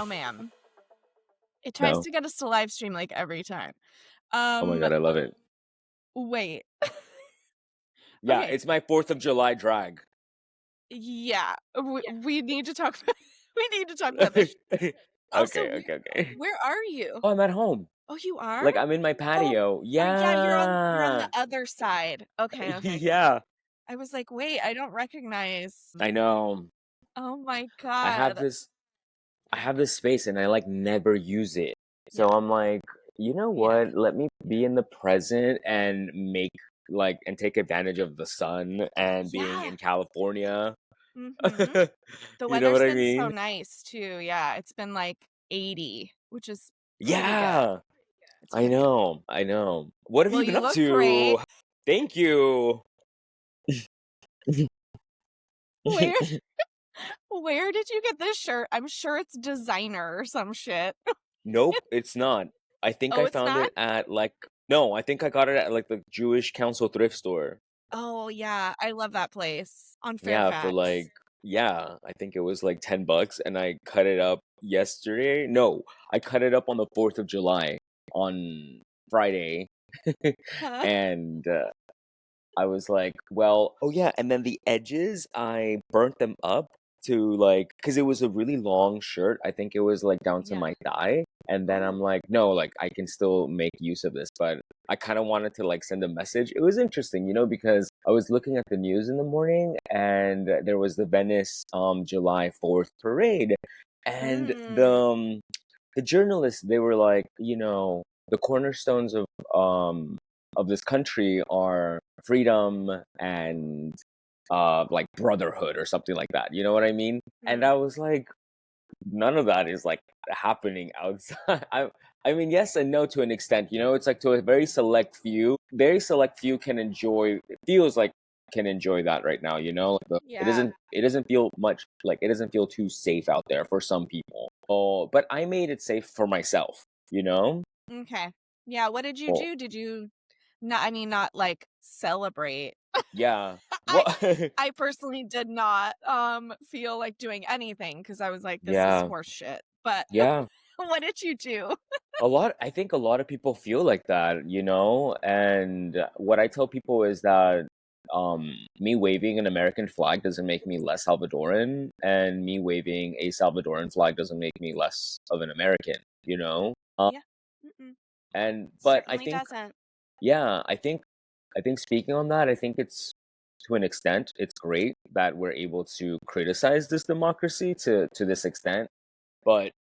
No, ma'am. It tries No. to get us to live stream, like, every time. Oh my Um, God, I love it. wait. Yeah, Okay. it's my 4th of July drag. Yeah. We need to talk we need to talk about this. Also, Okay, okay, okay. where are you? Oh, I'm at home. Oh, you are? Like, I'm in my Oh, patio. oh, yeah, you're on Yeah. the other side. Okay, okay. Yeah. I was like, "Wait, I don't recognize." I know. Oh my I have god. this I have this space and I like never use it. So Yeah, I'm like, you know yeah, what? Let me be in the present and make like and take advantage of the sun and being yeah. in California. Mhm. The You know weather's what I been so mean? nice too, yeah, it's been, like, 80, which is pretty good. Yeah. It's I pretty good. know. I know. What have Well, you been you up look great. to? Thank you. Where where did you get this shirt? I'm sure it's designer or some shit. Nope, it's not. I think Oh, I it's found not? it at like no, I think I got it at like the Jewish Council thrift store. Oh, yeah, I love that place on Yeah, for Fairfax. like yeah, I think it was like $10 and I cut it up yesterday. No, I cut it up on the 4th of July on Friday. Huh? And I was like, well, oh yeah, and then the edges, I burnt them up to like, because it was a really long shirt. I think it was like down to Yeah. my thigh. And then Oh, I'm like, no, like I can still make use of this. But I kind of wanted to like send a message. It was interesting, because I was looking at the news in the morning and there was the Venice July 4th parade. And mm, the journalists, they were like, the cornerstones of this country are freedom and like brotherhood or something like that. You know what I mean? And mm. I was like, none of that is like happening outside. I mean, yes and no to an extent. It's like to a very select few. Very select few can enjoy. It feels like can enjoy that right now. It Yeah. doesn't. It doesn't feel much like it doesn't feel too safe out there for some people. Oh, but I made it safe for myself. You know. Okay. Yeah, what did you Well, do? Did you not, like, celebrate? yeah. I What? I personally did not, feel like doing anything because I was like, "This is Yeah. horse shit." But Yeah. what did you do? I think a lot of people feel like that. And what I tell people is that me waving an American flag doesn't make me less Salvadoran, and me waving a Salvadoran flag doesn't make me less of an American. Yeah. Mm-mm. But I Certainly think, doesn't. yeah, I think speaking on that, I think it's to an extent, it's great that we're able to criticize this democracy to this extent. But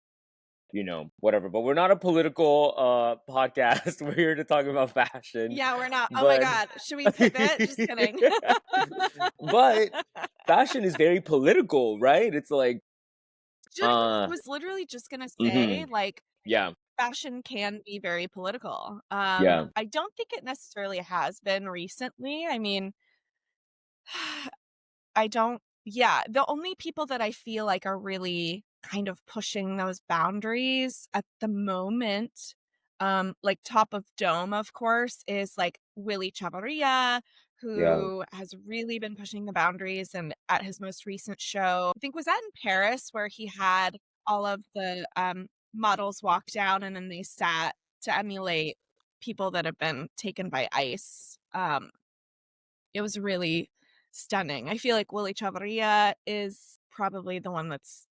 whatever. But we're not a political podcast. We're here to talk about fashion. Yeah, we're not. Oh my But god. Should we pivot? Just kidding. but fashion is very political, right? It's like I uh was literally just gonna say, mhm. like, Yeah. fashion can be very political. Yeah. I don't think it necessarily has been recently. I mean, I don't yeah, the only people that I feel like are really kind of pushing those boundaries at the moment, like top of dome, of course, is like Willy Chavarria, Yeah. who has really been pushing the boundaries. And at his most recent show, I think was that in Paris, where he had all of the models walk down and then they sat to emulate people that have been taken by ICE. It was really stunning. I feel like Willy Chavarria is probably the one that's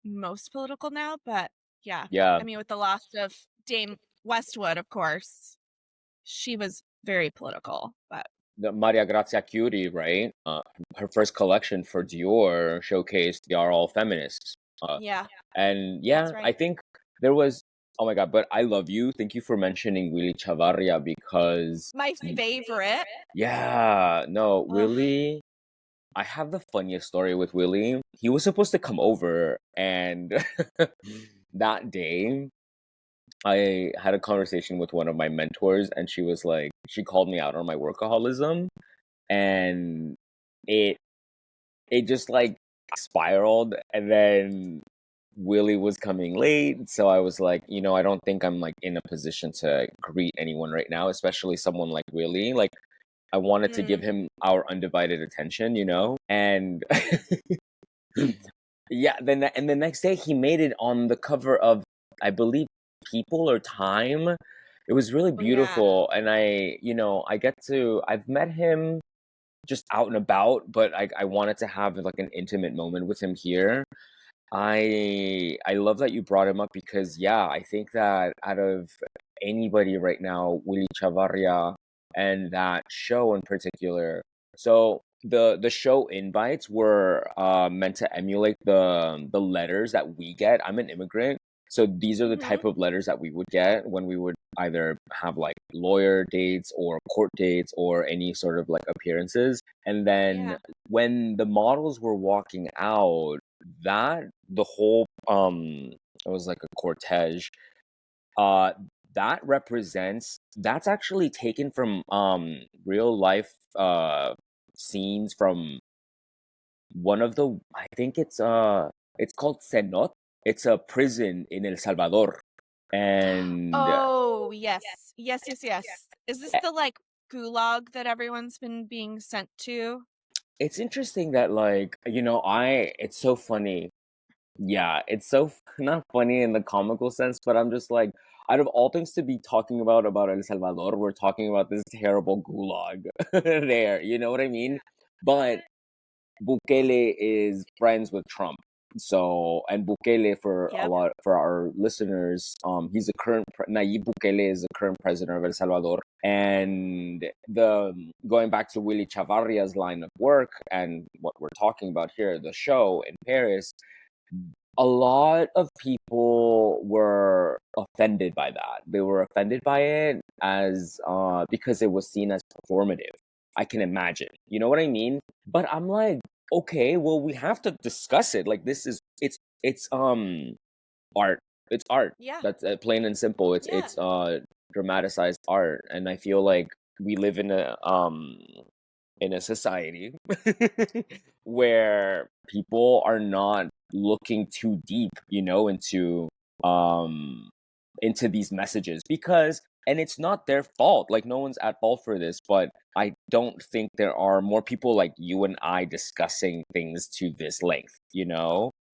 most political now, but yeah. Yeah. I mean, with the loss of Dame Westwood, of course, she was very political, but The Maria Grazia Curie, right? Her first collection for Dior showcased they are all feminists. yeah, And that's yeah, I right. think there was. Oh my God! But I love you. Thank you for mentioning Willy Chavarria because My favorite. yeah, no, Ugh, Willy. I have the funniest story with Willy. He was supposed to come over, and that day, I had a conversation with one of my mentors, and she was like, she called me out on my workaholism, and it it just like spiraled, and then Willy was coming late, so I was like, I don't think I'm like in a position to greet anyone right now, especially someone like Willy. Like, I wanted to give mm, him our undivided attention. And Yeah, and the next day he made it on the cover of, I believe, People or Time. It was really Oh yeah. beautiful, and I've met him just out and about, but I wanted to have like an intimate moment with him here. I love that you brought him up because yeah, I think that out of anybody right now, Willy Chavarria and that show in particular. So the show invites were meant to emulate the letters that we get. I'm an immigrant, so these are the Hmm. type of letters that we would get when we would either have like lawyer dates or court dates or any sort of like appearances. And then Yeah. when the models were walking out, that the whole it was like a cortege, uh that's actually taken from real life scenes from one of the, I think it's called Cenot. It's a prison in El Salvador. And Oh yes, yes, yes, yes. Is this the like gulag that everyone's been being sent to? it's interesting that, like, I it's so funny. Yeah, it's so not funny in the comical sense, but I'm just like, out of all things to be talking about El Salvador, we're talking about this terrible gulag there. You know what I mean? But Bukele is friends with Trump. So, and Bukele, Yep. for our listeners, he's the Nayib Bukele is the current president of El Salvador. And the going back to Willy Chavarria's line of work and what we're talking about here, the show in Paris, a lot of people were offended by that. They were offended by it as because it was seen as performative. I can imagine. You know what I mean? But I'm like, okay, well, we have to discuss it. Like, this is it's art. It's art. Yeah. That's plain and simple. Yeah. It's dramatized art, and I feel like we live in a society where people are not looking too deep, um into these messages, because and it's not their fault. Like, no one's at fault for this, but I don't think there are more people like you and I discussing things to this length,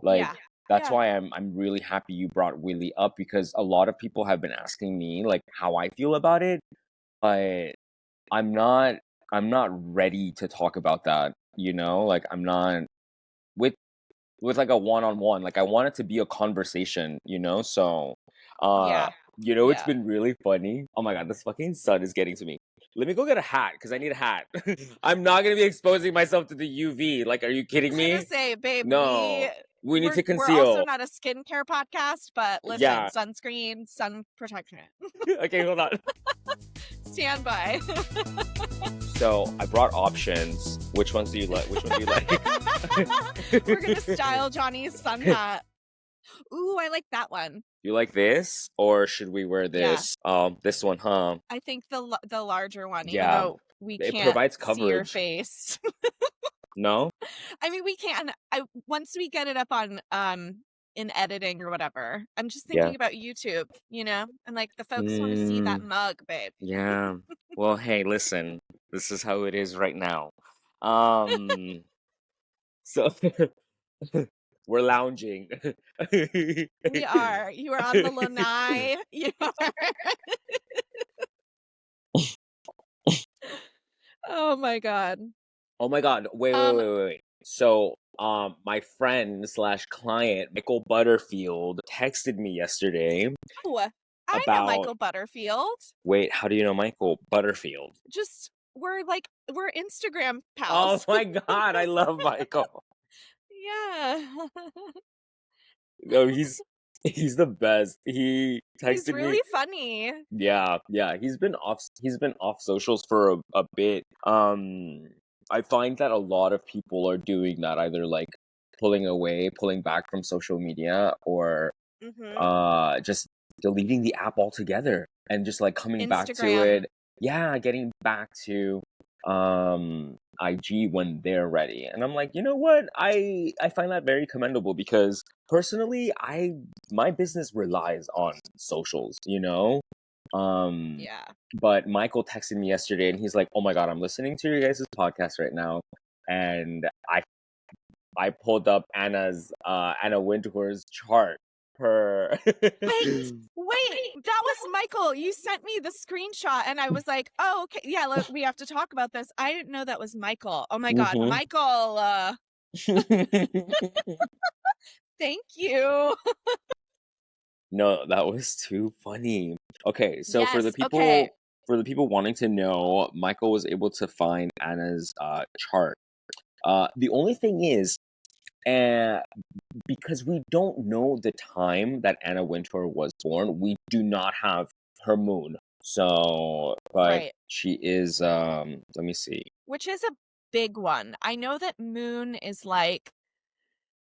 like, Yeah. that's Yeah. why I'm really happy you brought Willie up, because a lot of people have been asking me like how I feel about it, but I'm not I'm not ready to talk about that, like, I'm not with like a one-on-one. Like, I want it to be a conversation, so uh Yeah. it's Yeah. been really funny. Oh my god, this fucking sun is getting to me. Let me go get a hat because I need a hat. I'm not gonna be exposing myself to the UV. Like, are you I kidding was gonna me? say, babe, No, we need to we're also conceal. not a skincare podcast, but listen, Yeah. sunscreen, sun protection. Okay, hold on. Stand by. So I brought options. Which ones do you like? Which one do you like? We're gonna style Johnny's sun hat. Ooh, I like that one. You like this, or should we wear Yeah. this? This one, huh? I think the larger one, even Yeah, though we it can't provides see your coverage. face. No? I mean, we can. Once we get it up on in editing or whatever. I'm just Yeah. thinking about YouTube, and like the folks want to see that Mm, mug, babe. yeah. Well, hey, listen. This is how it is right now. Um, so we're lounging. We are. You are on the lanai. You are. Oh my god. Oh my God. Wait, wait, Um. wait, wait, wait. So, my friend slash client, Michael Butterfield, texted me yesterday Oh, I know about, Michael Butterfield. wait, how do you know Michael Butterfield? Just we're Instagram Oh pals. my God, I love Michael. Yeah. No, he's the best. He He's texted me. really funny. Yeah, yeah. He's been off socials for a bit. I find that a lot of people are doing that, either like pulling back from social media, or Mhm. just deleting the app altogether and just like coming back to Instagram. it. Yeah, getting back to IG when they're ready. And I'm like, you know what? I find that very commendable, because personally, my business relies on socials, Yeah. but Michael texted me yesterday and he's like, "Oh my god, I'm listening to your guys' podcast right now, and I pulled up Anna Wintour's chart. Her Wait, that was Michael. You sent me the screenshot and I was like, oh, okay. Yeah, we have to talk about this. I didn't know that was Michael. Oh my God. Mhm. Michael, thank you. No, that was too funny. Okay, so for the Yes. Okay. people wanting to know, Michael was able to find Anna's chart. The only thing is, uh, because we don't know the time that Anna Wintour was born, we do not have her moon. So, but Right. she is let me see. Which is a big one. I know that Moon is like,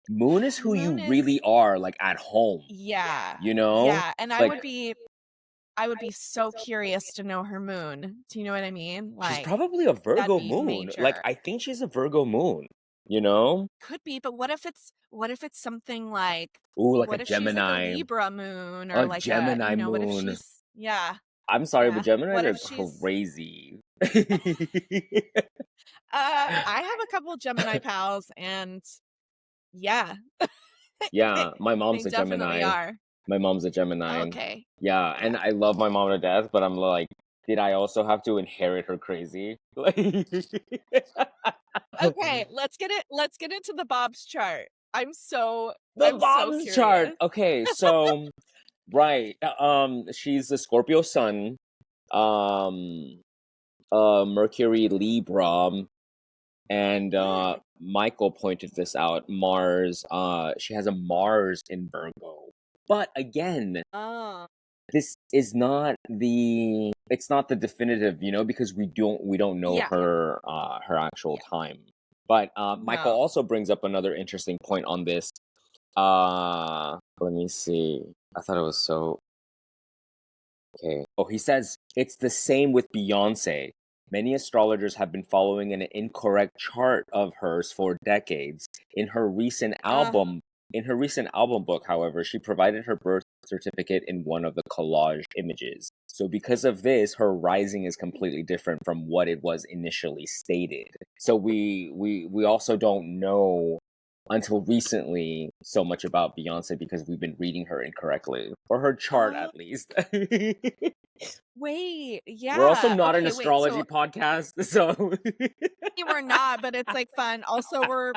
Moon is who you Moon really is, are, like at home, yeah. you know? Yeah. And Like I would be so curious to know her moon. Do you know what I mean? she's Like, probably a that'd Virgo be moon. Like major. I think she's a Virgo moon, you know? Could be, but what if it's something like, Ooh, like a what if she's like a Gemini. Libra moon or A like Gemini what if moon. she's, yeah, I'm sorry, but yeah. Geminis What are if she's, crazy. I have a couple Gemini pals and yeah, Yeah, my they mom's a definitely Gemini. are. My mom's a Gemini. Okay. Yeah, Yeah. and I love my mom to death, but I'm like, did I also have to inherit her crazy? Like, Okay, let's get into the Bob's chart. the I'm so mom's chart. curious. Okay, so right, she's a Scorpio sun, um, Mercury Libra, and Mm. Michael pointed this out. Mars, she has a Mars in Virgo, but again, Oh, this is not the it's not the definitive, because we don't know yeah. her actual Yeah. time. But Michael No. also brings up another interesting point on this. Let me see. I thought it was so okay. Oh, he says it's the same with Beyonce. Many astrologers have been following an incorrect chart of hers for decades. In her recent Uh, album, in her recent album book, however, she provided her birth certificate in one of the collage images. So because of this, her rising is completely different from what it was initially stated. So we also don't know until recently so much about Beyonce because we've been reading her incorrectly, or her chart oh, at least. wait. We're also Yeah. not an Okay, wait. astrology So podcast, so we're not, but it's like fun. Also, we're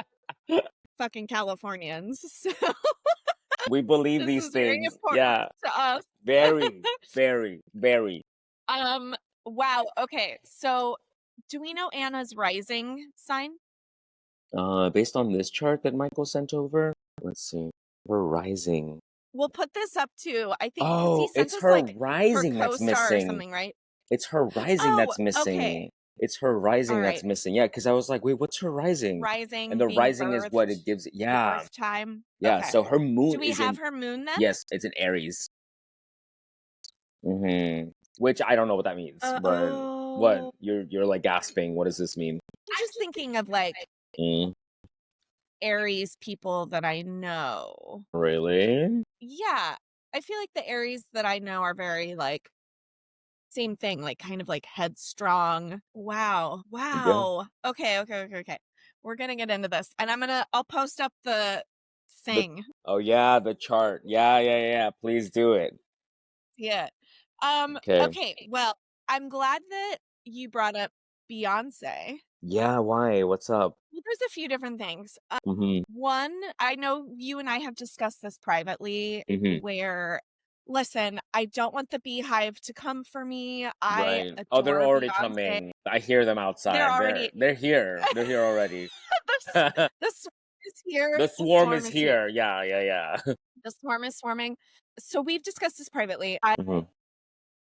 fucking Californians. So we believe this these is very things. important Yeah, to us. very, very, very. Um, wow. Okay. So do we know Anna's rising sign? Based on this chart that Michael sent over, let's see. We're rising. We'll put this up too. I think because he Oh, sent it's us her like her rising that's co-star or missing. something, right? It's her rising Oh, that's okay. missing. It's her All rising that's right. missing. Yeah, because I was like, wait, what's her rising? And Rising the being rising is what it birthed, gives. the Yeah, birth time. yeah. Okay. So her Do moon we is have in. her moon then? Yes, it's in Aries. Which I don't know what that means, but what Oh, you're like gasping. What does this mean? I'm just thinking of like Mm, Aries people that I know. really? Yeah. I feel like the Aries that I know are very like same thing, like kind of like headstrong. Wow. Yeah. Wow. Okay. We're gonna get into this. And I'll post up the The thing. oh yeah, the chart. Yeah. Please do it. Yeah. Okay. Okay, well, I'm glad that you brought up Beyonce. Yeah. Why? What's up? Well, there's a few different things. Mm-hmm. One, I know you and I have discussed this privately Mm-hmm. where listen, I don't want the beehive to come for me. I Right. Oh, they're adore already Beyonce. coming. I hear them They're outside. They're already they're here. They're here already. the, the swarm is here. The The swarm is swarm is here. here. Yeah. The swarm is swarming. So we've discussed this privately. I Mm-hmm.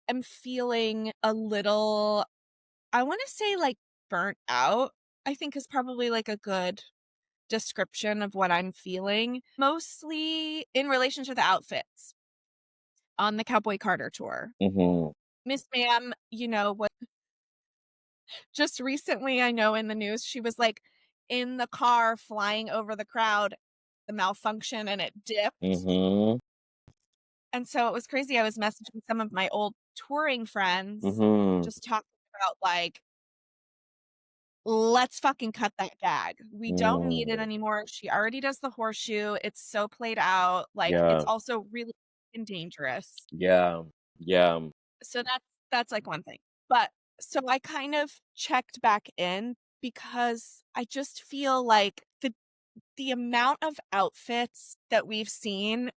am feeling a little, I want to say like burnt out, I think is probably like a good description of what I'm feeling, mostly in relation to the outfits on the Cowboy Carter tour. Mm-hmm. Miss Ma'am, what just recently I know in the news, she was like in the car flying over the crowd, the malfunction and it dipped. Mm-hmm. And so it was crazy. I was messaging some of my old touring friends, Mm-hmm. just talking about like let's fucking cut that gag. We don't need it Mm, anymore. She already does the horseshoe. It's so played out. Like, it's yeah, also really dangerous. yeah, yeah, So that's like one thing. But so I kind of checked back in because I just feel like the amount of outfits that we've seen,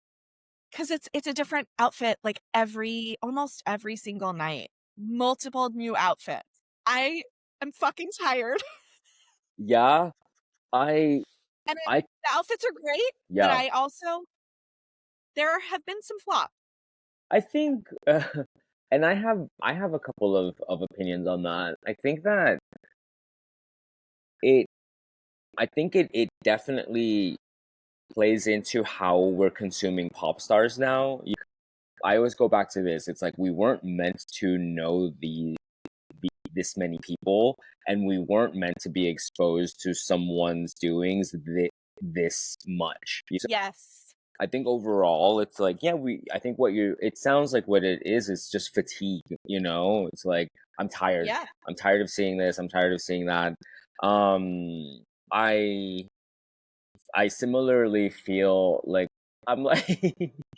because it's a different outfit like almost every single night. Multiple new outfits. I am fucking tired. yeah. I, And I, the outfits are great, but yeah. I also there have been some flops. I think, and I have a couple of opinions on that. It, I think it definitely plays into how we're consuming pop stars now. I always go back to this. It's like we weren't meant to know this many people, and we weren't meant to be exposed to someone's doings this much. Yes. I think overall, it's like, yeah, I think it sounds like what it is just fatigue, It's like, I'm tired. Yeah. I'm tired of seeing this. I'm tired of seeing that. Um, I, I similarly feel like I'm like,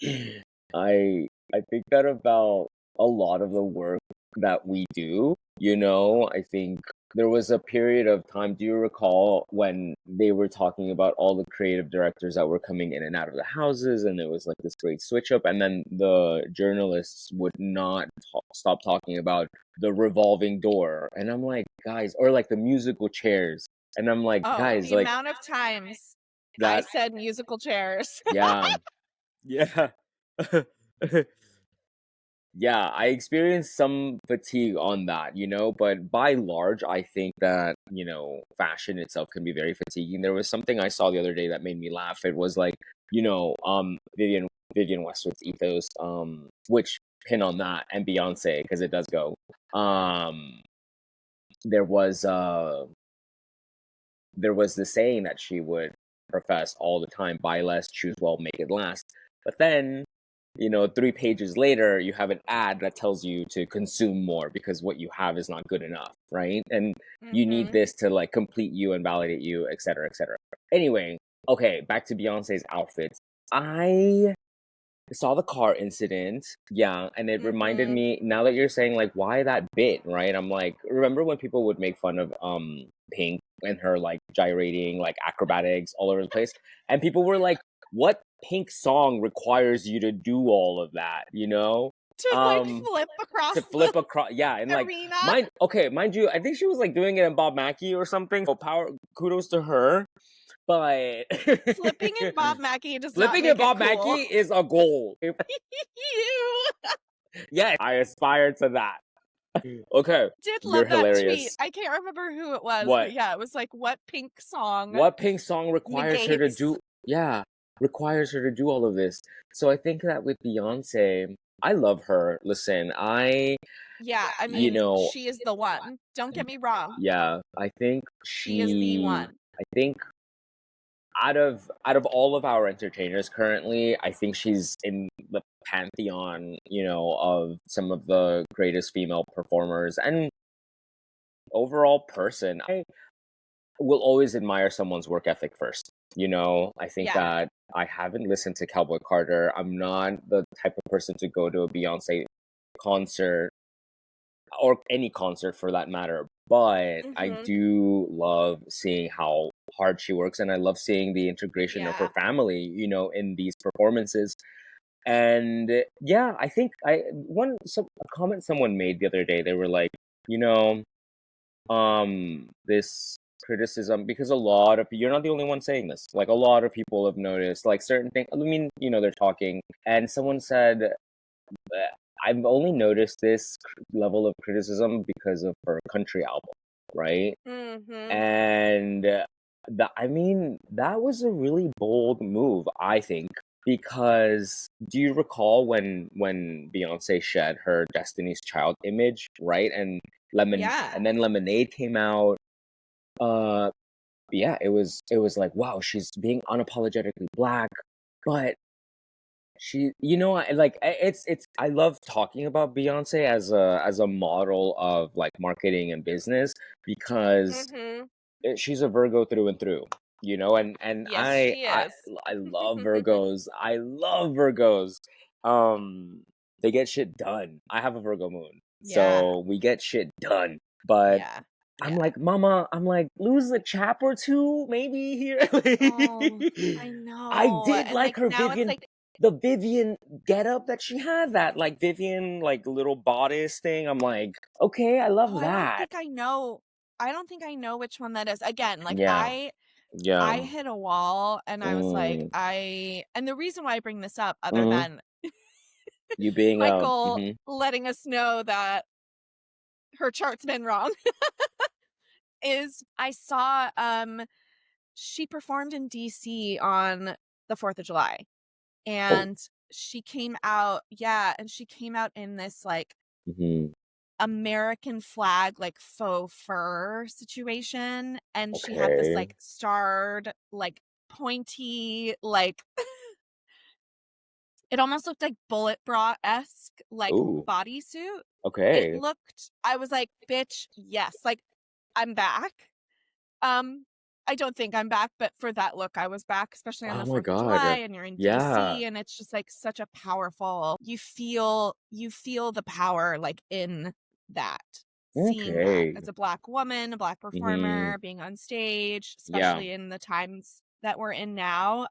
I think that about a lot of the work that we do, I think there was a period of time, do you recall when they were talking about all the creative directors that were coming in and out of the houses, and it was like this great switch up, and then the journalists would not stop talking about the revolving door, and I'm like, guys, or like the musical chairs, and I'm like, Oh, guys, the like amount of times I that, said musical chairs. yeah, yeah. Yeah, I experienced some fatigue on that, but by and large, I think that, fashion itself can be very fatiguing. There was something I saw the other day that made me laugh. It was like, Vivian Westwood's ethos, which pin on that, and Beyonce, because it does go. Um, there was there was the saying that she would profess all the time: buy less, choose well, make it last. But then, 3 pages later, you have an ad that tells you to consume more because what you have is not good enough, right? And you need Mm-hmm. this to like complete you and validate you, et cetera, et cetera. Anyway, okay, back to Beyonce's outfits. I saw the car incident, yeah, and it reminded Mm-hmm. me, now that you're saying like why that bit, right? I'm like, remember when people would make fun of Pink and her like gyrating like acrobatics all over the place, and people were like, what Pink song requires you to do all of that, To like um flip to across the flip across, yeah, and like, arena. mind you, I think she was like doing it in Bob Mackie or something, so kudos to her, but Flipping in Bob Mackie does not flipping in make it Bob cool. Mackie is a goal. You Yes, I aspire to that. Okay, did you're love that tweet. hilarious. I can't remember who it was, but What? yeah, it was like, what Pink song What Pink song requires her to negates? do? Yeah, requires her to do all of this. So I think that with Beyonce, I love her. Listen, Yeah, I you mean, know, she is the one. Don't get me wrong. yeah, She is the one. I think out of all of our entertainers currently, I think she's in the pantheon, of some of the greatest female performers and overall person. I will always admire someone's work ethic first. I think Yeah. that I haven't listened to Cowboy Carter. I'm not the type of person to go to a Beyonce concert or any concert for that matter. But I Mm-hmm. do love seeing how hard she works, and I love seeing the integration of her Yeah. family, in these performances. And yeah, I think a comment someone made the other day. They were like, you know, this criticism, because a lot of you're not the only one saying this. Like a lot of people have noticed like certain things. I mean, they're talking, and someone said, I've only noticed this level of criticism because of her country album, right? Mm-hmm. And that was a really bold move, I think, because do you recall when Beyonce shed her Destiny's Child image, right? Yeah. And then Lemonade came out. Uh, yeah, it was like, wow, she's being unapologetically black, but She, you know, it's I love talking about Beyonce as a model of like marketing and business because Mhm. she's a Virgo through and through, you know, and Yes, she is. I love Virgos. I love Virgos. Um, they get shit done. I have a Virgo moon, Yeah. so we get shit done. But Yeah. I'm Yeah. like, Mama, I'm like, lose a chap or two, maybe here. Oh, I I know. did And like like her now it's Vivian, like, the Vivian getup that she had, that like Vivian like little bodice thing. I'm like, okay, I oh, love I don't that. think I know. I don't think I know which one that is. Again, like Yeah, I yeah. hit a wall and I was like, Mm, and the reason why I bring this up, other hmm. than You being Michael letting us know that her chart's been wrong, is I saw she performed in DC on the 4th of July. oh, And she came out, yeah, and she came out in this like hmm, American flag, like faux fur situation. And she had this okay. like starred, like pointy, like it almost looked like bullet bra esque, like Ooh, bodysuit. It okay. looked, I was like, bitch, yes, like I'm back. Um, I don't think I'm back, but for that look, I was back, especially on Oh the my 4th of July, God. and you're in Yeah. DC, and it's just like such a powerful, you feel the power like in that, seeing that Okay. as a Black woman, a Black Hmm. performer, being on stage, Yeah. especially in the times that we're in now.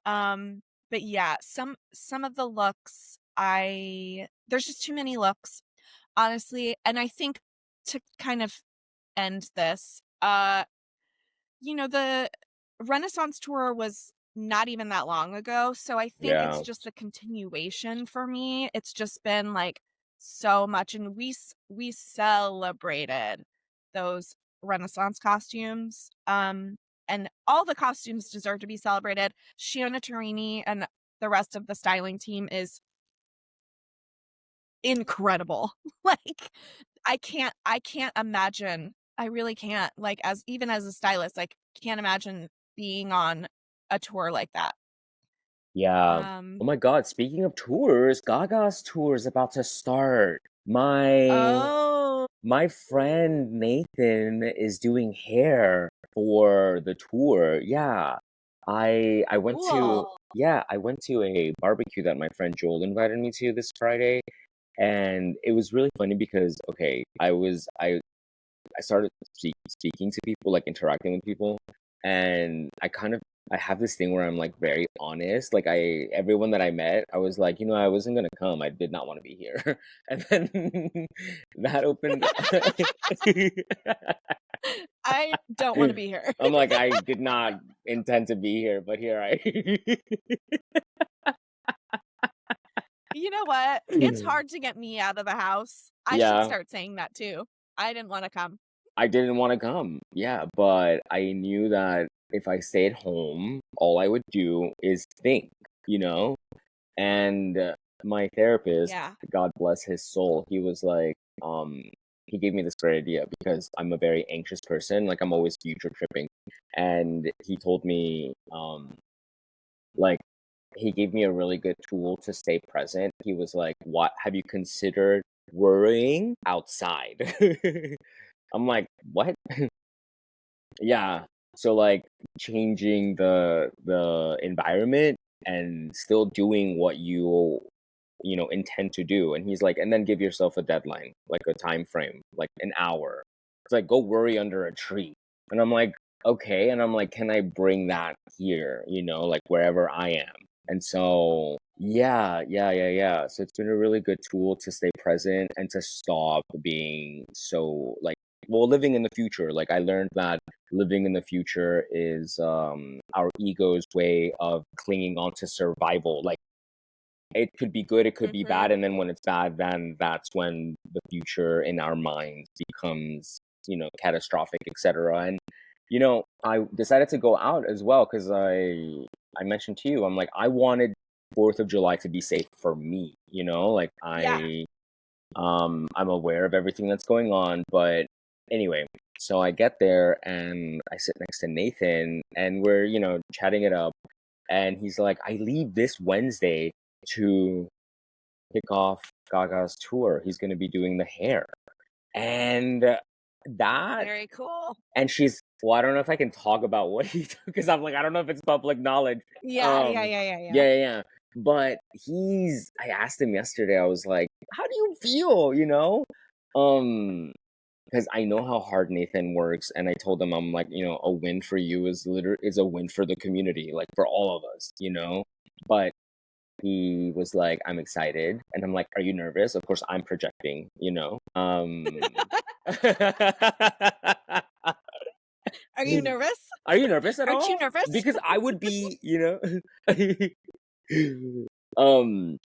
But yeah, some of the looks, I there's just too many looks, honestly. And I think to kind of end this, the Renaissance tour was not even that long ago, so I think it's Yeah. just a continuation for me. It's just been like so much, and we celebrated those Renaissance costumes. And all the costumes deserve to be celebrated. Shiona Turini and the rest of the styling team is incredible. Like I can't imagine. I really can't. Like as even as a stylist, like can't imagine being on a tour like that. Yeah. Oh Um my God. Speaking of tours, Gaga's tour is about to start. My oh, my friend Nathan is doing hair for the tour. Yeah. I went to cool. yeah, I went to a barbecue that my friend Joel invited me to this Friday, and it was really funny because okay, I started speaking to people, like interacting with people, and I have this thing where I'm like very honest. Like everyone that I met, I was like, I wasn't gonna come. I did not want to be here, and then that opened. I don't want to be here. I'm like, I did not intend to be here, but here I. You know what? It's hard to get me out of the house. I should Yeah, start saying that too. I didn't want to come. I didn't want to come. Yeah, but I knew that if I stayed home, all I would do is think, you know? And my therapist, Yeah. God bless his soul, he was like, um, he gave me this great idea because I'm a very anxious person. Like, I'm always future tripping. And he told me, like, he gave me a really good tool to stay present. He was like, what have you considered worrying outside? I'm like, what? Yeah. So like changing the environment and still doing what you intend to do. And he's like, and then give yourself a deadline, like a time frame, like an hour. It's like go worry under a tree. And I'm like, okay. And I'm like, can I bring that here, like wherever I am? And so yeah, yeah, yeah, yeah. So it's been a really good tool to stay present and to stop being so like living in the future. Like I learned that living in the future is our ego's way of clinging on to survival. Like it could be good, it could be Mhm. bad, and then when it's bad, then that's when the future in our minds becomes, catastrophic, etc. And I decided to go out as well because I mentioned to you, I'm like I wanted 4th of July to be safe for me, like Yeah. I'm aware of everything that's going on, but anyway, so I get there and I sit next to Nathan and we're, chatting it up and he's like, I leave this Wednesday. to kick off Gaga's tour. He's going to be doing the hair. And that, Very cool. and she's, well, I don't know if I can talk about what he took, because I'm like, I don't know if it's public knowledge. Yeah. Yeah. But I asked him yesterday, I was like, how do you feel, you know? Because I know how hard Nathan works, and I told him, I'm like, you know, a win for you is a win for the community, like for all of us, you know? But he was like, I'm excited. And I'm like, are you nervous? Of course I'm projecting, you know? Are you nervous? Are you nervous at Aren't you all? nervous? Because I would be, you know.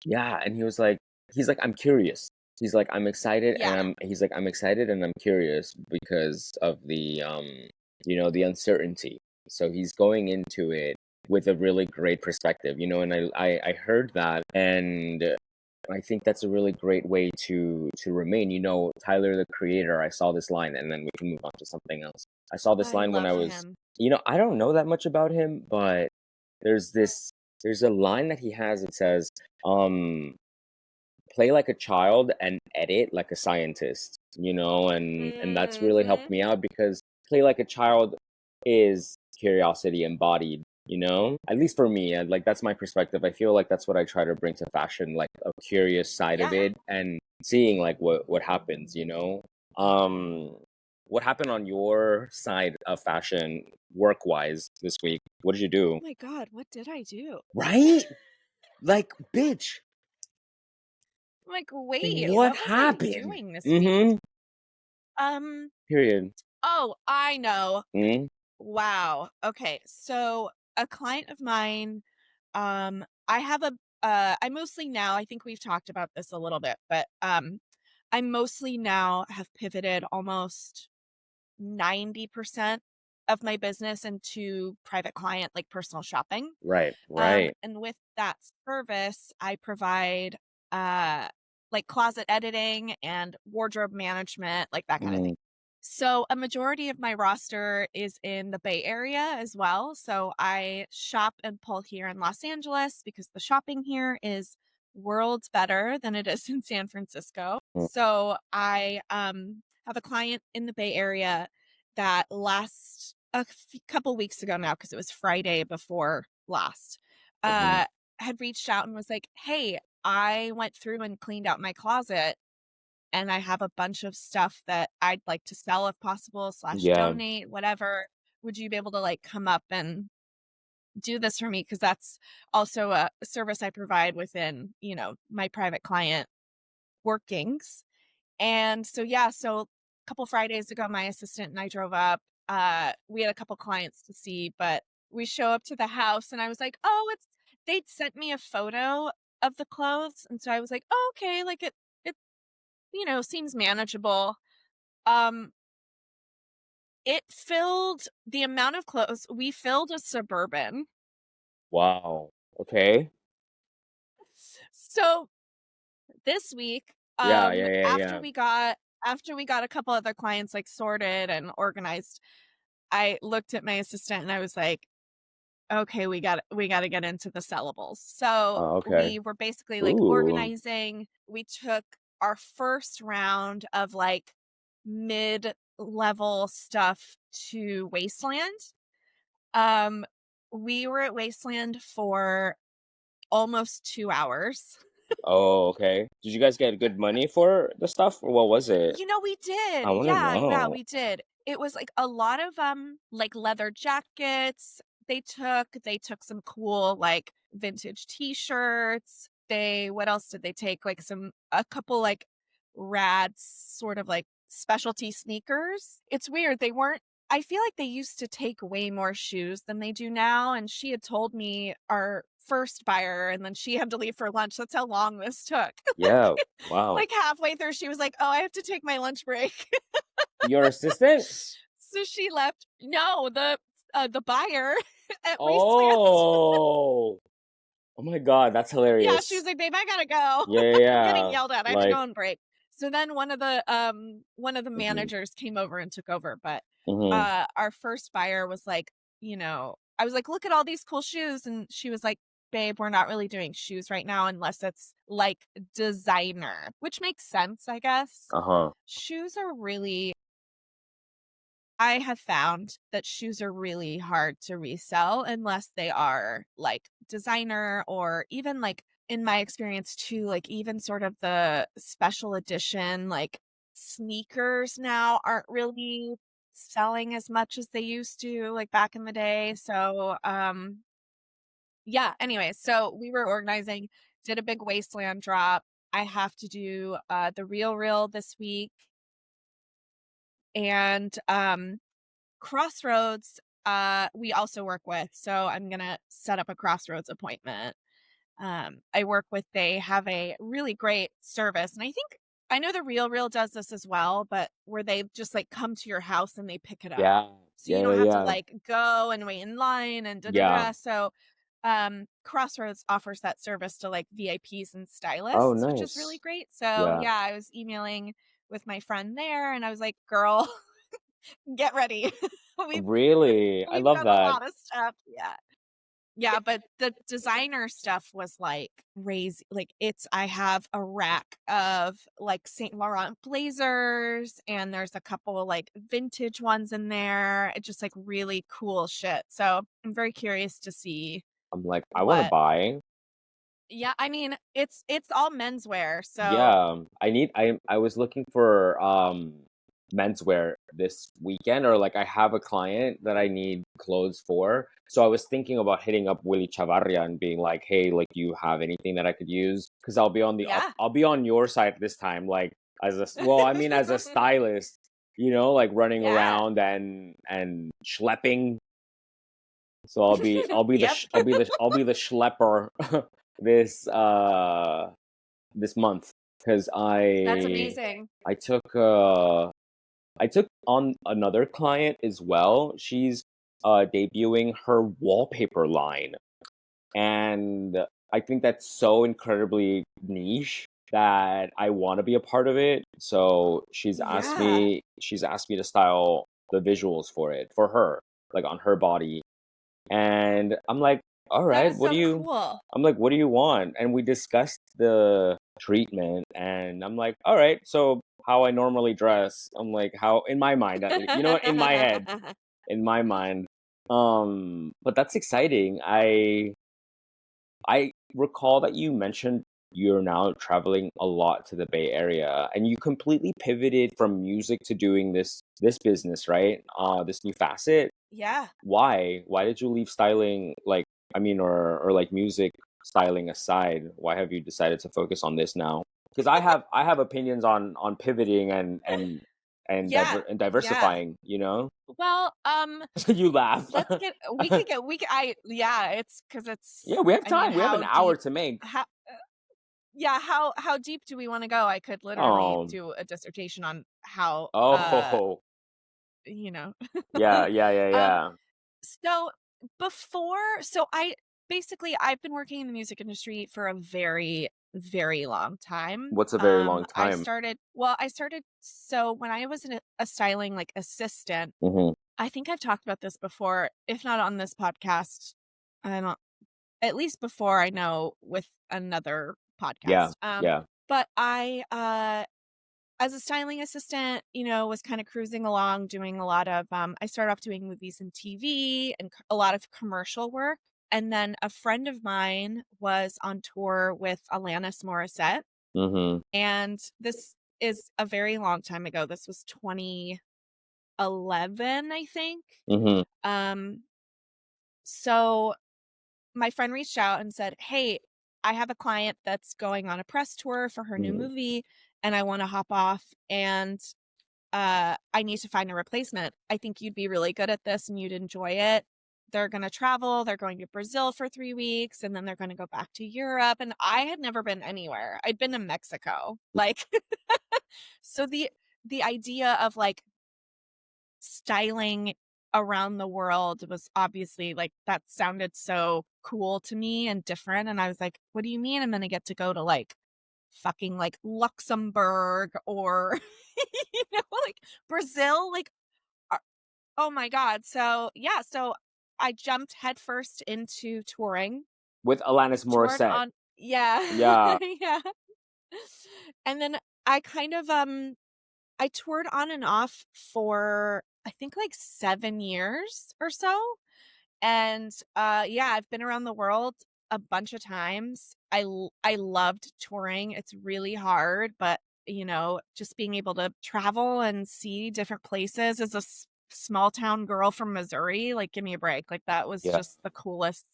Yeah, and he's like, I'm curious. He's like, I'm excited, and Yeah. I'm excited and I'm curious because of the you know, the uncertainty. So he's going into it with a really great perspective, you know, and I heard that, and I think that's a really great way to remain. You know, Tyler the Creator, I saw this line, and then we can move on to something else. I saw this I line when love I was, him. you know, I don't know that much about him, but there's this there's a line that he has. It says, um play like a child and edit like a scientist, you know, and that's really helped Mm-hmm. me out, because play like a child is curiosity embodied, you know, at least for me. And like, that's my perspective. I feel like that's what I try to bring to fashion, like a curious side of Yeah. it, and seeing like what happens, you know. um what happened on your side of fashion, work wise, this week? What did you do? Oh my God, what did I do? Right, like, bitch, I'm like, wait, what what was I happened? doing this week? Mm-hmm. Um, Period. oh, I know. Mm, Wow. Okay. So a client of mine, I have a I mostly now, I think we've talked about this a little bit, but I mostly now have pivoted almost 90% of my business into private client, like personal shopping. right, right. And with that service, I provide uh like closet editing and wardrobe management, like that kind of Mm, thing. So a majority of my roster is in the Bay Area as well. So I shop and pull here in Los Angeles because the shopping here is worlds better than it is in San Francisco. mm, So I have a client in the Bay Area that last couple weeks ago now, because it was Friday before last, mhm. uh, had reached out and was like, "Hey, I went through and cleaned out my closet and I have a bunch of stuff that I'd like to sell if possible slash Yeah. donate, whatever. Would you be able to like come up and do this for me? Because that's also a service I provide within, you know, my private client workings." And so, yeah, so a couple Fridays ago, my assistant and I drove up. We had a couple clients to see, but we show up to the house and I was like, oh, they'd sent me a photo of the clothes. And so I was like, oh, okay, like it, you know, seems manageable. Um, it filled the amount of clothes. We filled a Suburban. Wow. Okay. So this week, Yeah, yeah, yeah, after yeah. we got a couple other clients like sorted and organized, I looked at my assistant and I was like, okay, we got to get into the sellables. So Oh, okay. we were basically like Ooh. organizing. We took our first round of like mid-level stuff to Wasteland. Um, we were at Wasteland for almost 2 hours. Oh, okay. Did you guys get good money for the stuff, or what was it? You know, we did. I want to Yeah, know. we did. It was like a lot of like leather jackets they took some cool like vintage t-shirts. What else did they take? Like a couple like rad sort of like specialty sneakers. It's weird. They weren't I feel like they used to take way more shoes than they do now, and she had told me our first buyer and then she had to leave for lunch. That's how long this took. Yeah. Wow. Like halfway through, she was like, "Oh, I have to take my lunch break." Your assistant? So she left. No, the buyer at Wasteland. Oh. Oh my God, that's Yeah, she was hilarious. like, "Babe, I gotta go. Yeah, yeah, I'm getting yeah. yelled at. I have to go Like, on break." So then one of the mhm, managers came over and took over. But mhm. our first buyer was like, I was like, "Look at all these cool shoes," and she was like, babe, we're not really doing shoes right now unless it's like designer, which makes sense, I guess. Uh-huh. Shoes are really, I have found that shoes are really hard to resell unless they are like designer, or even like in my experience too, like even sort of the special edition, like sneakers now aren't really selling as much as they used to, like back in the day. So, yeah, anyway, so we were organizing, did a big wasteland drop. I have to do the Real Real this week, and Crossroads, we also work with, so I'm gonna set up a Crossroads appointment. I work with, they have a really great service, and I know the Real Real does this as well, but where they just like come to your house and they pick it up. Yeah. So Yeah, you yeah, don't have to yeah. like go and wait in line and da da Yeah. da. So Crossroads offers that service to like VIPs and Oh, stylists, which is really nice. great. So Yeah. yeah, I was emailing with my friend there and I was like, girl, get ready. we've Really? I we've love got a that. lot of stuff. Yeah. Yeah, but the designer stuff was like crazy. Like I have a rack of like Saint Laurent blazers, and there's a couple like vintage ones in there. It's just like really cool shit. So I'm very curious to see I'm like, I want to what. buy. Yeah, I mean it's all menswear. So Yeah, I was looking for menswear this weekend, or like I have a client that I need clothes for. So I was thinking about hitting up Willy Chavarria and being like, "Hey, like, do you have anything that I could use?" Because yeah. I'll be on your side this time, like well, I mean, as a stylist, like running Yeah. around and schlepping. So Yep. I'll be the schlepper this this month, because That's amazing. I took uh I took on another client as well. She's debuting her wallpaper line, and I think that's so incredibly niche that I want to be a part of it. So Yeah. she's asked me to style the visuals for it for her, like on her body. And I'm like, all That right, is so cool. what do you want? And we discussed the treatment, and I'm like, all right, so how I normally dress. I'm like, how, in my mind, at least, what, in my mind. But that's exciting. I recall that you mentioned you're now traveling a lot to the Bay Area, and you completely pivoted from music to doing this business, right? This new facet. Yeah. Why? Why did you leave styling, like, I mean, or like music styling aside? Why have you decided to focus on this now? Because I have opinions on pivoting Yeah. and Yeah. diversifying. Well, You laugh. we could, I, yeah, it's because Yeah, it's, we have I mean, time. We have how an hour deep, to make. how, yeah, how deep do we want to go? I could literally Oh, do a dissertation on how, oh, you know, yeah, yeah, yeah, um, yeah. so so I've been working in the music industry for a very, very long time. What's a very long time? I started, so when I was a styling like assistant, Mm-hmm. I think I've talked about this before, if not on this podcast, I don't, at least before, I know, with another Yeah, podcast. yeah. But as a styling assistant, was kind of cruising along, doing a lot of, I started off doing movies and TV and a lot of commercial work. And then a friend of mine was on tour with Alanis Morissette. Mm-hmm. And this is a very long time ago. This was 2011, I think. Mm-hmm. Um, so my friend reached out and said, "Hey, I have a client that's going on a press tour for her new Mm-hmm. movie, and I want to hop off, and I need to find a replacement. I think you'd be really good at this and you'd enjoy it. They're going to travel. They're going to Brazil for 3 weeks, and then they're going to go back to Europe." And I had never been anywhere. I'd been to Mexico. Like, so the idea of like styling around the world was obviously like, that sounded so cool to me and different. And I was like, what do you mean I'm going to get to go to like fucking like Luxembourg or, like Brazil? Like, uh, oh my God. So yeah, so I jumped headfirst into touring. with Alanis toured Morissette. on yeah. Yeah. Yeah. And then I kind of, I toured on and off for, I think, like, 7 years or so, and, yeah, I've been around the world a bunch of times. I loved touring. It's really hard, but, just being able to travel and see different places as a small town girl from Missouri, like, give me a break. Like, that was Yeah. just the coolest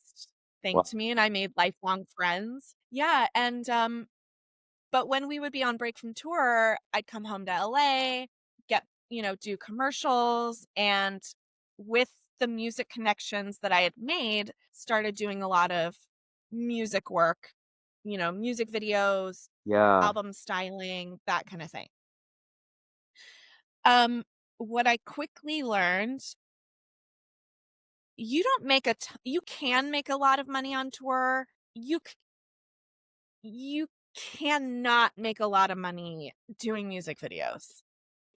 thing Well, to me, and I made lifelong friends. Yeah, and, but when we would be on break from tour, I'd come home to LA, do commercials, and with the music connections that I had made, started doing a lot of music work, music videos, yeah. album styling, that kind of thing. Um, what I quickly learned, you can make a lot of money on tour. You cannot make a lot of money doing music videos.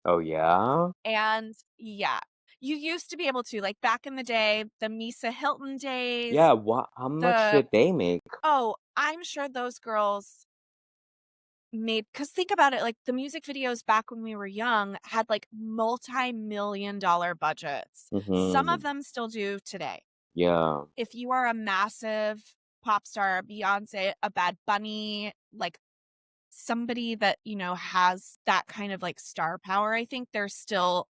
Oh, yeah? And yeah, you used to be able to, like, back in the day, the Misa Hilton days, Yeah, what how much the did they make? oh, I'm sure those girls made, because think about it, like, the music videos back when we were young had, like, multi-million dollar budgets. Some of Mhm. them still do today. Yeah. If you are a massive pop star, Beyonce, a Bad Bunny, like, somebody that, has that kind of, like, star power, I think there's still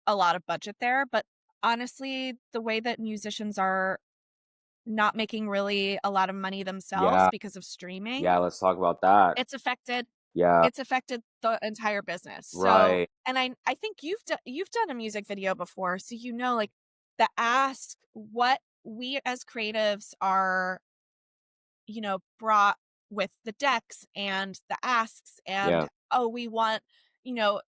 a lot of budget there, but honestly, the way that musicians are not making really a lot of money themselves Yeah. because of streaming, Yeah, let's talk about that. it's affected Yeah. it's affected the entire business. So, Right. and I think you've done a music video before, so like, the ask, what we as creatives are, brought with the decks and the asks, and, Yeah. oh, we want, you know,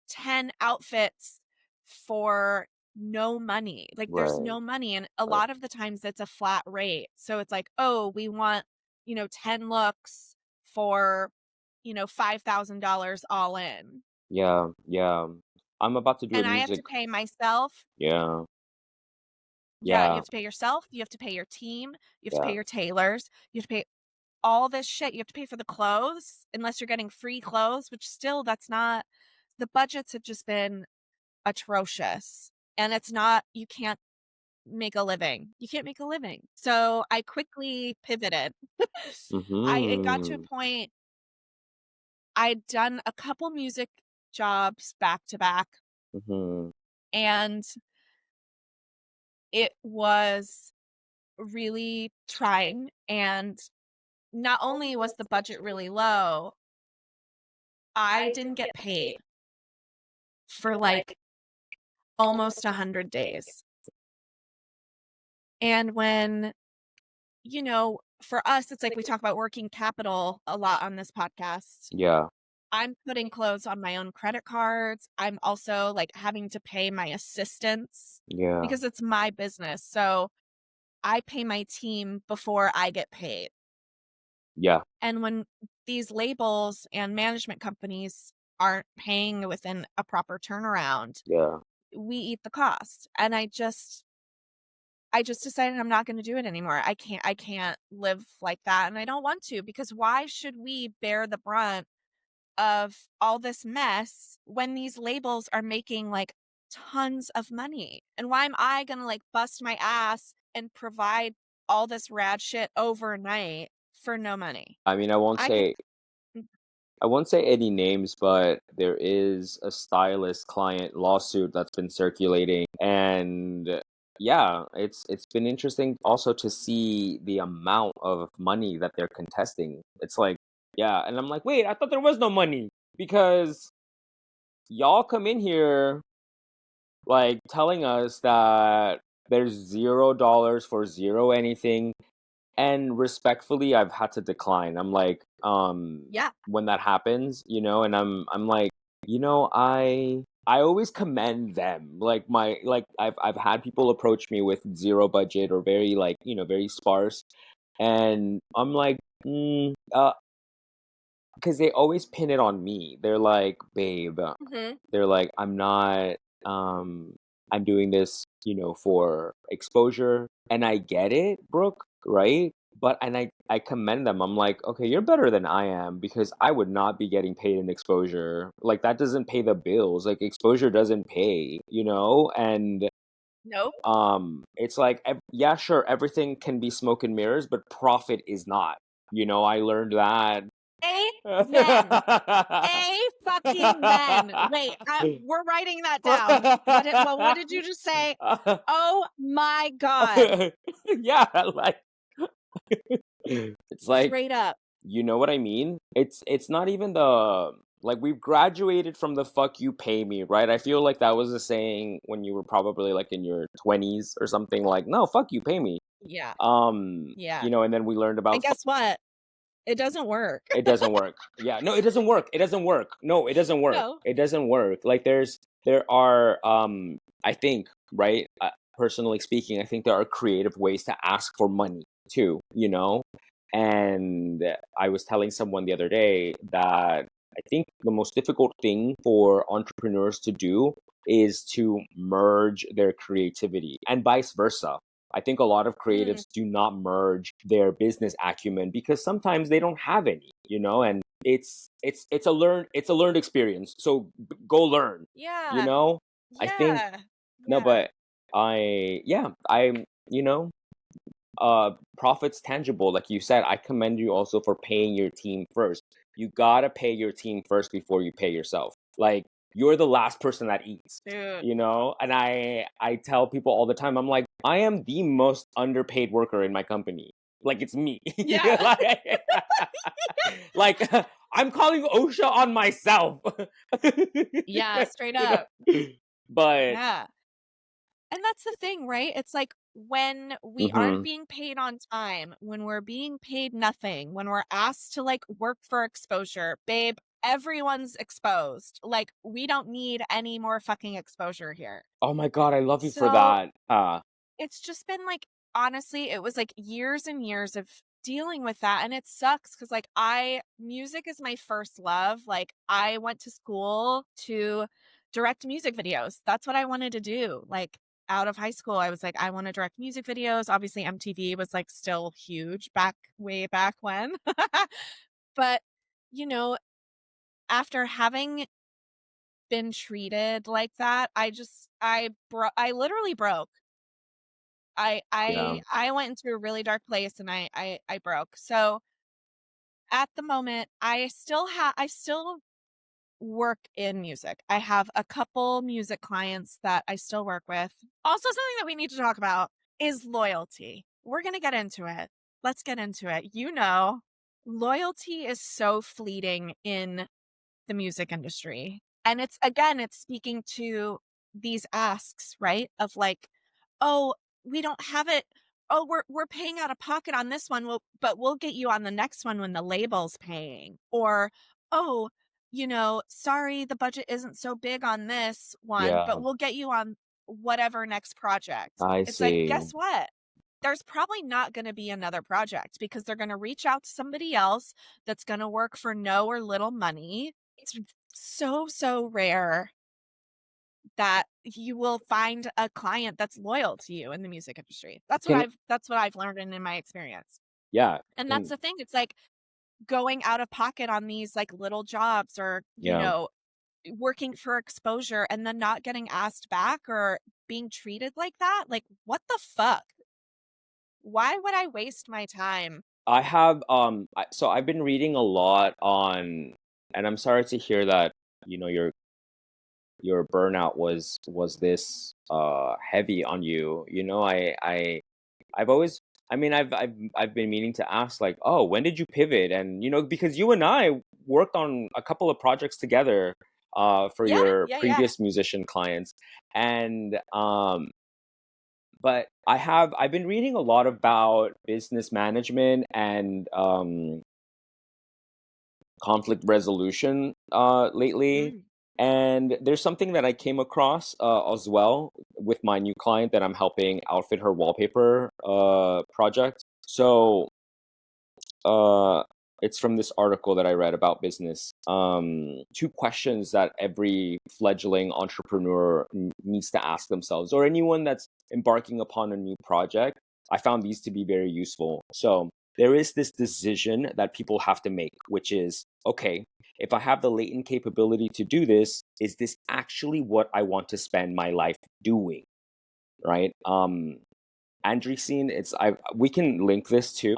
10 outfits for no money. Like, there's Right. no money. And a Right. lot of the times it's a flat rate. So it's like, oh, we want, 10 looks for, $5,000 all in. Yeah, yeah. I'm about to do a And I have music. to pay myself. Yeah. Yeah, you Yeah. have to pay yourself. You have to pay your team. You have to pay Yeah. your tailors. You have to pay all this shit. You have to pay for the clothes unless you're getting free clothes, which still, that's not, the budgets have just been atrocious. And it's not, you can't make a living. You can't make a living. So I quickly pivoted. It got to a Mhm. point, I'd done a couple music jobs back to back, Mhm. and it was really trying. And not only was the budget really low, I didn't get paid for like almost 100 days. And when, for us, it's like we talk about working capital a lot on this podcast. Yeah. I'm putting clothes on my own credit cards. I'm also like having to pay my assistants Yeah. because it's my business. So I pay my team before I get paid. Yeah. And when these labels and management companies aren't paying within a proper turnaround, Yeah. we eat the cost. And I just decided I'm not gonna do it anymore. I can't live like that, and I don't want to, because why should we bear the brunt of all this mess when these labels are making, like, tons of money? And why am I gonna, like, bust my ass and provide all this rad shit overnight for no money? I mean, I could I won't say any names, but there is a stylist client lawsuit that's been circulating. And yeah, it's been interesting also to see the amount of money that they're contesting. It's like, yeah, and I'm like, wait, I thought there was no money because y'all come in here like telling us that there's $0 for zero anything, and respectfully, I've had to decline. I'm like, Yeah. when that happens, and I'm like, I always commend them. Like I've had people approach me with zero budget or very like, very sparse. And I'm like, because they always pin it on me. They're like, babe, Mhm. they're like, I'm not, I'm doing this, for exposure. And I get it, Brooke, right? but and I commend them. I'm like, okay, you're better than I am because I would not be getting paid in exposure. Like that doesn't pay the bills. Like exposure doesn't pay, you know? And Nope. it's like yeah, sure, everything can be smoke and mirrors, but profit is not. You know, I learned that. Amen. A fucking men. Wait, we're writing that down. What did you just say? Oh my God. Yeah, like it's like, Straight up. you know what I mean? It's not even the like we've graduated from the fuck you pay me, right? I feel like that was a saying when you were probably like in your 20s or something like, no, fuck you pay me. Yeah. You Yeah. know, and then we learned And about guess what? It doesn't work. it doesn't work. Yeah, no, it doesn't work. It doesn't work. No, it doesn't work. No. It doesn't work. Like there are I think, right? Personally speaking, I think there are creative ways to ask for money too, you know? And I was telling someone the other day that I think the most difficult thing for entrepreneurs to do is to merge their creativity and vice versa. I think a lot of Mm, creatives do not merge their business acumen because sometimes they don't have any, you know, and it's a learned experience. So go learn, you yeah. know? I think Yeah. no, Yeah. but I'm, you know, profit's tangible, like you said. I commend you also for paying your team first. You gotta pay your team first before you pay yourself. Like you're the last person that eats, Dude. you know. And I tell people all the time, I'm like, I am the most underpaid worker in my company. Like it's me. Yeah. like, like I'm calling OSHA on myself. Yeah, straight You know, up. but Yeah. And that's the thing, right? It's like when we aren't mhm. being paid on time, when we're being paid nothing, when we're asked to like work for exposure, babe, everyone's exposed. Like we don't need any more fucking exposure here. Oh my god, I love you for So that. it's just been like, honestly, it was like years and years of dealing with that. And it sucks because like music is my first love. Like I went to school to direct music videos. That's what I wanted to do. Like out of high school, I was like, I want to direct music videos. Obviously, MTV was like still huge way back when. But, you know, after having been treated like that, I literally broke. Yeah. I went into a really dark place and I broke. So at the moment, I still work in music. I have a couple music clients that I still work with. Also, something that we need to talk about is loyalty. We're gonna get into it. Let's get into it. You know, loyalty is so fleeting in the music industry. And it's again, it's speaking to these asks, right? Of like, oh, we don't have it. Oh, we're paying out of pocket on this one, but we'll get you on the next one when the label's paying. Or, oh, sorry, the budget isn't so big on this one, but Yeah. we'll get you on whatever next project. I It's like, see. guess what? There's probably not going to be another project because they're going to reach out to somebody else that's going to work for no or little money. It's so, so rare that you will find a client that's loyal to you in the music industry. Can That's what I've learned in my experience. yeah, And that's can the thing. It's like going out of pocket on these like little jobs or, yeah. working for exposure and then not getting asked back or being treated like that. Like, what the fuck? Why would I waste my time? I have so I've been reading a lot on, and I'm sorry to hear that, you know, your burnout was this heavy on you. You know, I've always I mean I've been meaning to ask like, "Oh, when did you pivot?" And you know, because you and I worked on a couple of projects together for Yeah, your yeah, yeah. previous musician clients. And but I've been reading a lot about business management and conflict resolution lately. Mm, And there's something that I came across as well with my new client that I'm helping outfit her wallpaper project. So uh, it's from this article that I read about business. Two questions that every fledgling entrepreneur needs to ask themselves, or anyone that's embarking upon a new project. I found these to be very useful. So there is this decision that people have to make, which is, okay, if I have the latent capability to do this, is this actually what I want to spend my life doing? Right? Andreessen, we can link this too.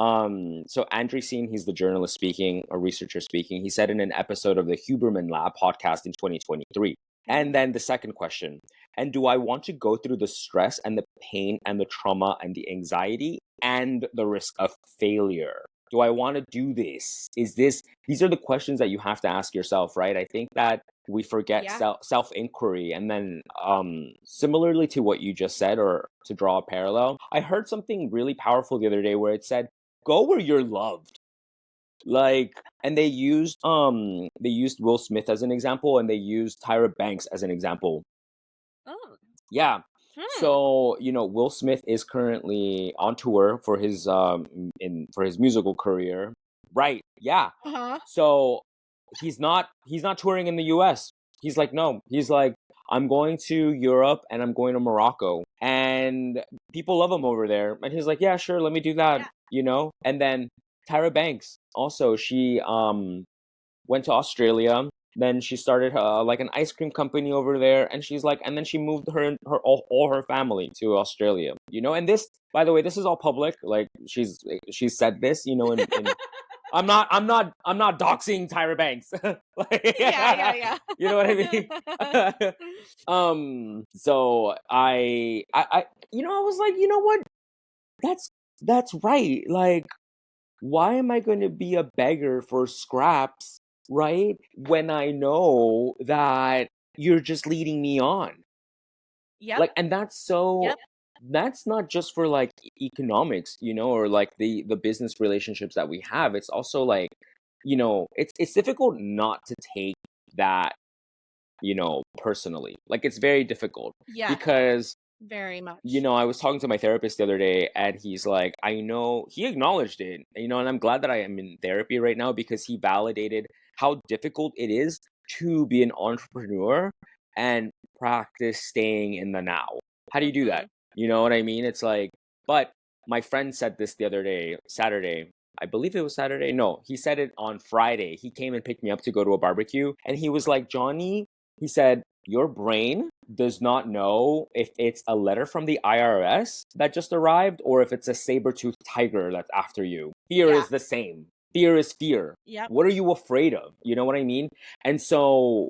So Andreessen, he's the journalist speaking, a researcher speaking. He said in an episode of the Huberman Lab podcast in 2023. And then the second question, and do I want to go through the stress and the pain and the trauma and the anxiety and the risk of failure? Do I want to do this? These are the questions that you have to ask yourself, right? I think that we forget Yeah. self inquiry. And then similarly to what you just said, or to draw a parallel, I heard something really powerful the other day where it said, go where you're loved. Like, and they used Will Smith as an example, and they used Tyra Banks as an example. Oh. Yeah. So, Will Smith is currently on tour for his musical career. Right. Yeah. Uh-huh. So he's not touring in the US. He's like, no. He's like, I'm going to Europe and I'm going to Morocco. And people love him over there. And he's like, yeah, sure, let me do that, And then Tyra Banks, also, she went to Australia. Then she started like an ice cream company over there, and she's like, and then she moved all her family to Australia, And this, by the way, this is all public. Like she's said this, in I'm not doxing Tyra Banks. Like, Yeah. you know what I mean? So I was like, you know what? That's right. Like, why am I going to be a beggar for scraps, right? When I know that you're just leading me on. Yep. Like, and that's not just for like economics, or like the business relationships that we have. It's also like, it's difficult not to take that, personally. Like, it's very difficult Yeah. because Very much. I was talking to my therapist the other day, and he's like, I know, he acknowledged it, and I'm glad that I am in therapy right now, because he validated how difficult it is to be an entrepreneur and practice staying in the now. How do you do that? You know what I mean? It's like, but my friend said this the other day, Saturday. I believe it was Saturday. No, he said it on Friday. He came and picked me up to go to a barbecue, and he was like, Johnny, he said, your brain does not know if it's a letter from the IRS that just arrived or if it's a saber-toothed tiger that's after you. Fear is the same. Fear is fear. Yep. What are you afraid of? You know what I mean? And so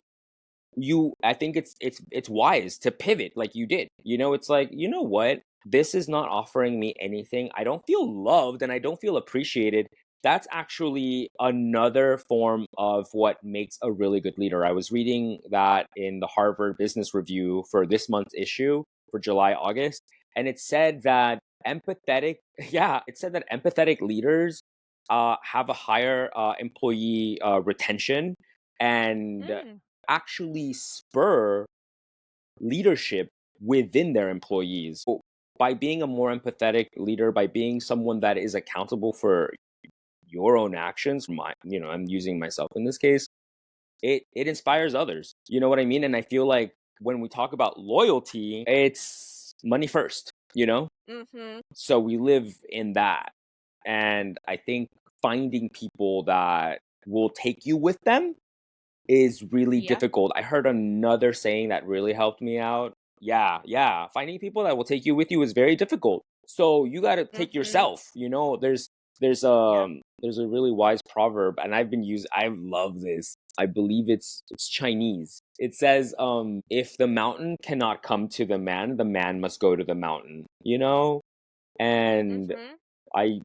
I think it's wise to pivot like you did. It's like, you know what? This is not offering me anything. I don't feel loved and I don't feel appreciated. That's actually another form of what makes a really good leader. I was reading that in the Harvard Business Review for this month's issue for July, August, and it said that empathetic leaders have a higher employee retention and actually spur leadership within their employees. So by being a more empathetic leader, by being someone that is accountable for your own actions, I'm using myself in this case, it inspires others. You know what I mean? And I feel like when we talk about loyalty, it's money first, So we live in that. And I think finding people that will take you with them is really difficult. I heard another saying that really helped me out. Yeah. Finding people that will take you with you is very difficult. So you got to take yourself, there's a really wise proverb, and I love this. I believe it's Chinese. It says, if the mountain cannot come to the man must go to the mountain, And I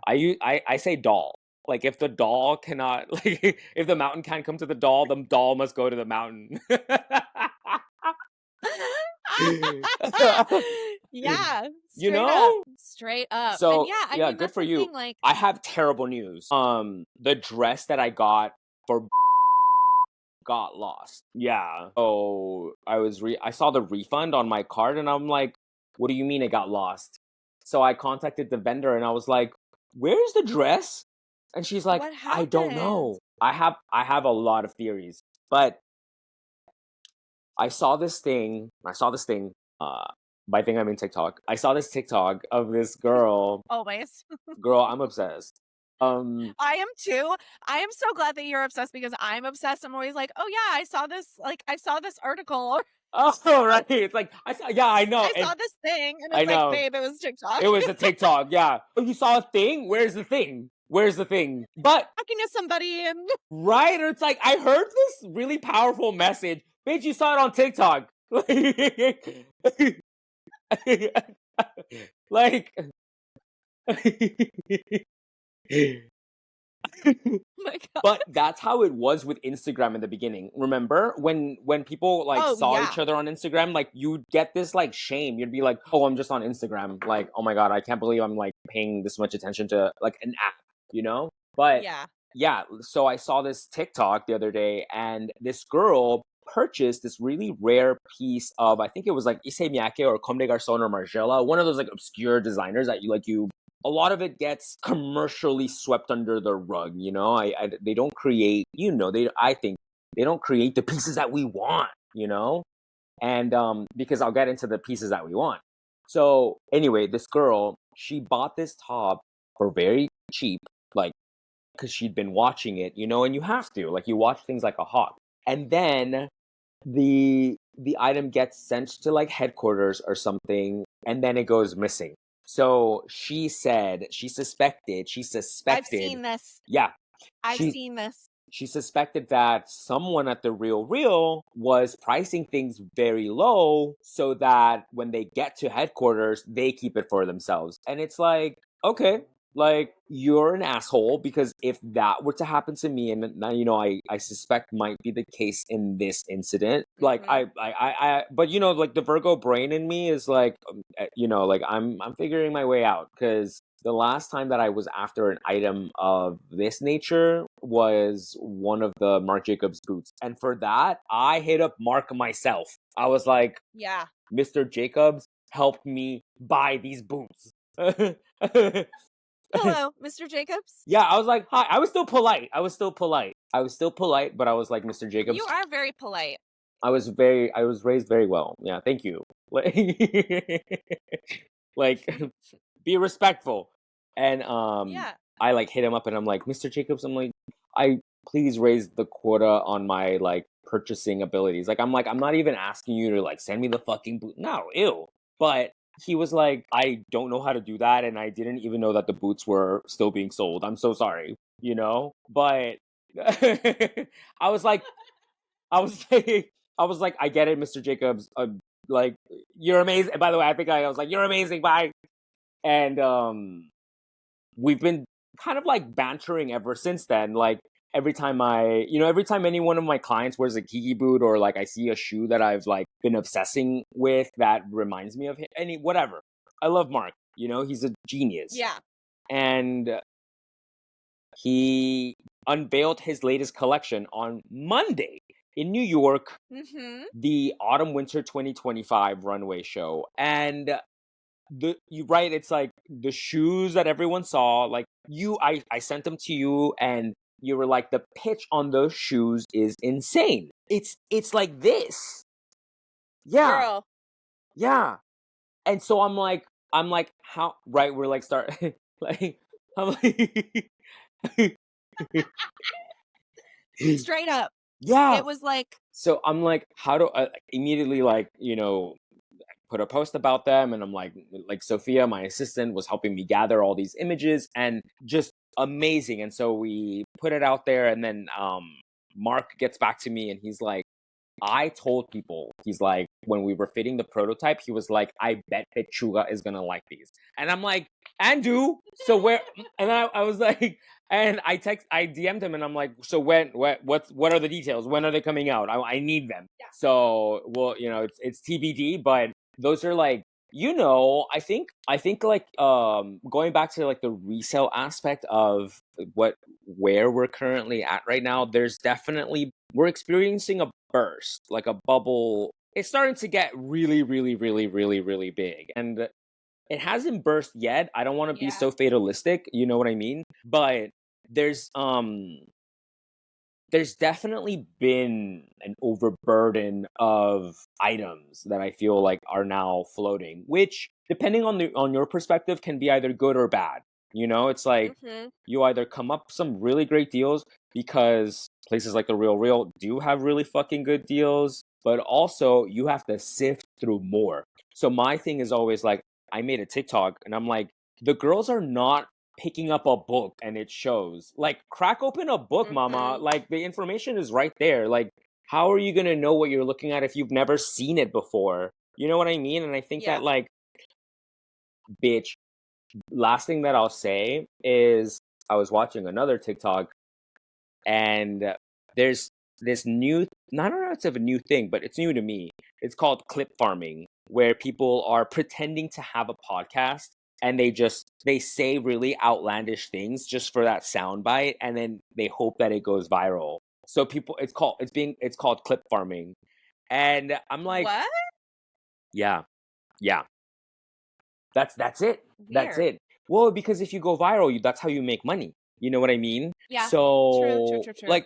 I say doll. Like, if the doll cannot, like, if the mountain can't come to the doll must go to the mountain. Yeah, You straight up. know? Straight up. And So, yeah, I yeah, mean, good that's for you. something like I have terrible news. The dress that I got for got lost. Yeah. So I saw the refund on my card, and I'm like, what do you mean it got lost? So I contacted the vendor and I was like, where's the dress? And she's like, what I don't happened? know. I have a lot of theories, but I saw this thing By thing I mean TikTok. I saw this TikTok of this girl. Always. Girl, I'm obsessed. I am too. I am so glad that you're obsessed because I'm obsessed. I'm always like, oh yeah, I saw this article. Oh, right. It's like I saw. Yeah, I know. I And saw this thing, and I it's like, know babe, it was TikTok. it was a TikTok. Yeah. Oh, you saw a thing? Where's the thing? Where's the thing? But Talking to somebody, and right, or it's like I heard this really powerful message. Bitch, you saw it on TikTok. Like, oh my god. but that's how it was with Instagram in the beginning. Remember when people like Oh saw each yeah, other on Instagram, like you'd get this like shame. You'd be like, "Oh, I'm just on Instagram." Like, "Oh my god, I can't believe I'm like paying this much attention to like an app," you know? But yeah. yeah, so I saw this TikTok the other day and this girl purchased this really rare piece of I think it was like Issey Miyake or Comme des Garçons or Margiela, one of those like obscure designers that you a lot of it gets commercially swept under the rug, you know. They don't create, you know, they I think they don't create the pieces that we want, you know. And because I'll get into the pieces that we want. So anyway, this girl, she bought this top for very cheap, like because she'd been watching it, you know, and you have to like you watch things like a hawk, and then the item gets sent to like headquarters or something, and then it goes missing. So she said she I've suspected, seen this. yeah, I've she seen this. she suspected that someone at the Real was pricing things very low so that when they get to headquarters, they keep it for themselves. And it's like, okay, like you're an asshole because if that were to happen to me, and now you know, I suspect might be the case in this incident. Like Hmm. but you know, like the Virgo brain in me is like, you know, like I'm figuring my way out because the last time that I was after an item of this nature was one of the Marc Jacobs boots. And for that, I hit up Mark myself. I was like, Yeah. Mr. Jacobs, help me buy these boots. Hello, Mr. Jacobs. Yeah, I was like, hi. I was still polite. But I was like, Mr. You Jacobs, are very polite. I was raised very well. Yeah, thank you. Like be respectful. And Yeah. I like hit him up and I'm like, Mr. Jacobs, I'm like, I please raise the quota on my like purchasing abilities. Like I'm not even asking you to like send me the fucking boot. No, ew. But he was like, I don't know how to do that, and I didn't even know that the boots were still being sold. I'm so sorry, you know? But I was like, I was like, I was like, I get it, Mr. Jacobs. Like, you're amazing. By the way, I think I was like, you're amazing. Bye. And we've been kind of like bantering ever since then. Like every time any one of my clients wears a Kiki boot or like I see a shoe that I've like been obsessing with that reminds me of him, whatever. I love Mark. You know, he's a genius. Yeah. And he unveiled his latest collection on Monday in New York, Mm-hmm. the Autumn Winter 2025 runway show. And you right, it's like the shoes that everyone saw, like I sent them to you and you were like, the pitch on those shoes is insane. It's like this. Yeah. Girl. Yeah. And so I'm like, how right, we're like start like I'm like Straight up. yeah. It was like, So I'm like, how do I immediately like, you know, put a post about them, and I'm like Sophia, my assistant, was helping me gather all these images and just amazing. And so we put it out there, and then Mark gets back to me and he's like, I told people, he's like, when we were fitting the prototype, he was like, I bet Pechuga is gonna like these. And I'm like, Andu, so where? And I was like, and I DM'd him and I'm like, so what are the details? When are they coming out? I need them. Yeah. So, well, you know, it's TBD, but those are like, you know, I think like going back to like the resale aspect of where we're currently at right now, there's definitely we're experiencing a burst, like a bubble. It's starting to get really, really, really, really, really big. And it hasn't burst yet. I don't want to be yeah. so fatalistic, you know what I mean? But there's there's definitely been an overburden of items that I feel like are now floating, which depending on your perspective can be either good or bad. You know, it's like Mhm. you either come up with some really great deals because places like the Real Real do have really fucking good deals, but also you have to sift through more. So my thing is always like I made a TikTok and I'm like the girls are not picking up a book and it shows. Like, crack open a book, mama. Mhm. Like, the information is right there. Like, how are you going to know what you're looking at if you've never seen it before? You know what I mean? And I think Yeah. that, like, bitch, last thing that I'll say is I was watching another TikTok and there's this new, I don't know if it's a new thing, but it's new to me. It's called clip farming, where people are pretending to have a podcast and they say really outlandish things just for that soundbite, and then they hope that it goes viral. So people, it's called clip farming, and I'm like, What? yeah, yeah, that's it. That's Weird. it. Well, because if you go viral, that's how you make money. You know what I mean? Yeah. True, true, So, true, true. like,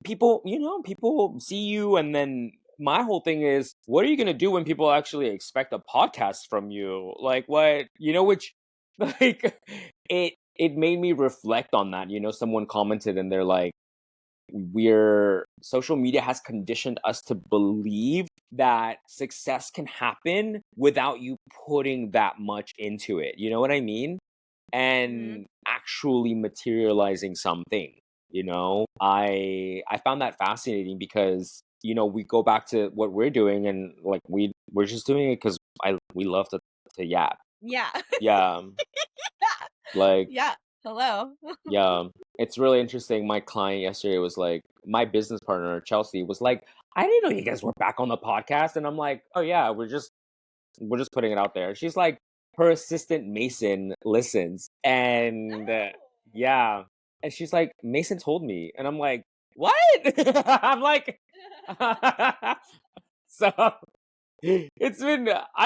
people see you, and then my whole thing is, what are you gonna do when people actually expect a podcast from you? Like, what, which, like, it made me reflect on that. Someone commented, and they're like, social media has conditioned us to believe that success can happen without you putting that much into it. You know what I mean? Mhm. And actually materializing something. I found that fascinating because we go back to what we're doing, and like we're just doing it because we love to yap. Yeah. Yeah, like, Yeah. Hello. yeah, it's really interesting. My client yesterday was like, my business partner, Chelsea, was like, I didn't know you guys were back on the podcast. And I'm like, oh yeah, we're just putting it out there. She's like, her assistant Mason listens. And yeah. And she's like, Mason told me. And I'm like, what? I'm like, so I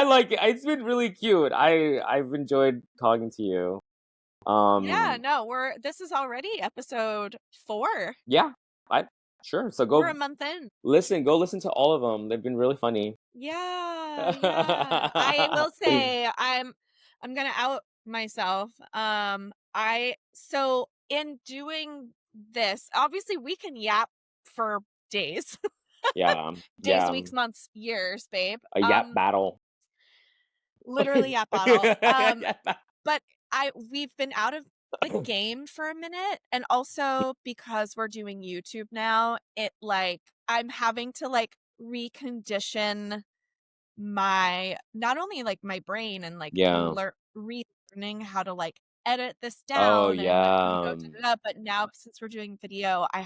like it. It's been really cute. I've enjoyed talking to you. Yeah, Um, no, this is already episode 4. yeah, I sure. So We're a month in. go listen to all of them. They've been really funny. Yeah, yeah. I will say I'm gonna out myself. So in doing this, obviously we can yap for days. Yeah, Days, yeah. weeks, months, years, babe. A yap battle. Literally yap bottle. Yap But we've been out of the game for a minute, and also because we're doing YouTube now, I'm having to recondition my not only my brain and Yeah. relearning how to edit this Oh down and yeah. da, da, da, but now since we're doing video, I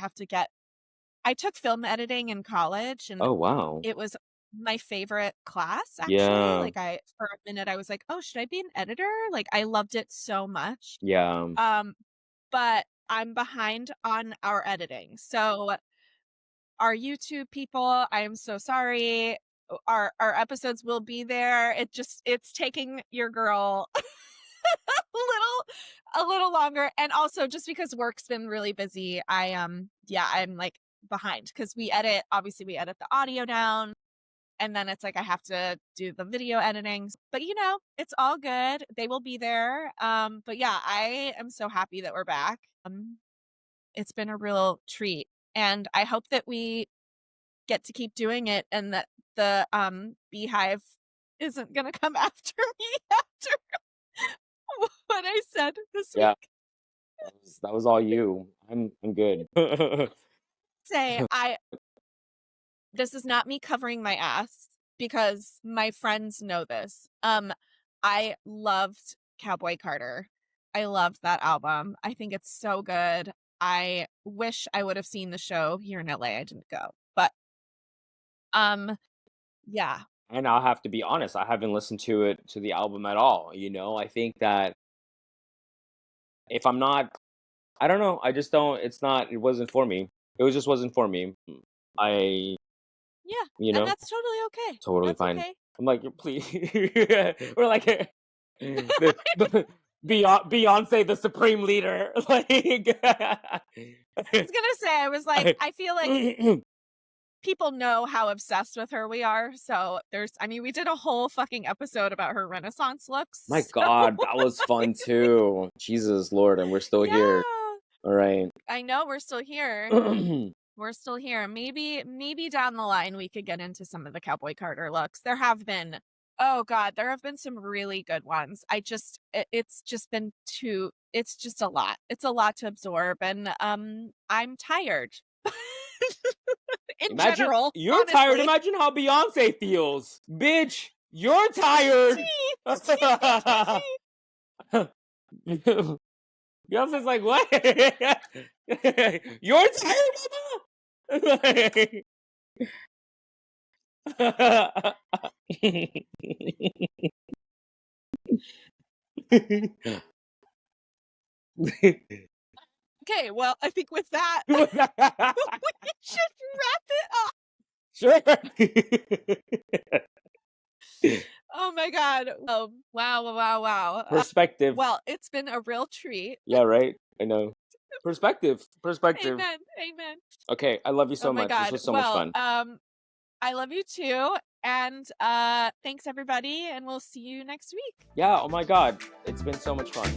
took film editing in college, and Oh wow. it was my favorite class, actually. Yeah. For a minute, I was like, "Oh, should I be an editor?" I loved it so much. Yeah. Um, but I'm behind on our editing. So, our YouTube people, I am so sorry. Our episodes will be there. It's taking your girl a little longer, and also just because work's been really busy, I'm behind because obviously we edit the audio down, and then it's I have to do the video editing. But it's all good. They will be there. But yeah, I am so happy that we're back. It's been a real treat, and I hope that we get to keep doing it, and that the beehive isn't gonna come after me after what I said this Yeah. week. That was all you. I'm good. Say this is not me covering my ass because my friends know this. I loved Cowboy Carter. I loved that album. I think it's so good. I wish I would have seen the show here in LA. I didn't go. But um yeah. And I'll have to be honest, I haven't listened to the album at all. I think that if I'm not, I don't know, I just don't, it wasn't for me. Just wasn't for me. I, Yeah. you And know, that's totally okay. totally That's fine. okay. I'm like, please. We're like, the Beyonce, the supreme leader. Like, I was gonna say, I was like, I feel like people know how obsessed with her we are. So we did a whole fucking episode about her Renaissance looks. My God, that was fun too. Jesus Lord, and we're still here. All right. I know we're still here. We're still here. Maybe down the line we could get into some of the Cowboy Carter looks. There have been, oh God, there have been some really good ones. It's just a lot. It's a lot to absorb, and I'm tired. In general, you're honestly. tired. Imagine how Beyonce feels, bitch. You're tired. Beyonce's like, what? You're tired, mama? Okay, well, I think with that, we should wrap it up. Sure. Oh my God. Oh, wow. Perspective. Well, it's been a real treat. Yeah, right? I know. Perspective. Amen. Okay, I love you so much. God. This was so much fun. I love you too. And thanks everybody, and we'll see you next week. Yeah, oh my God. It's been so much fun.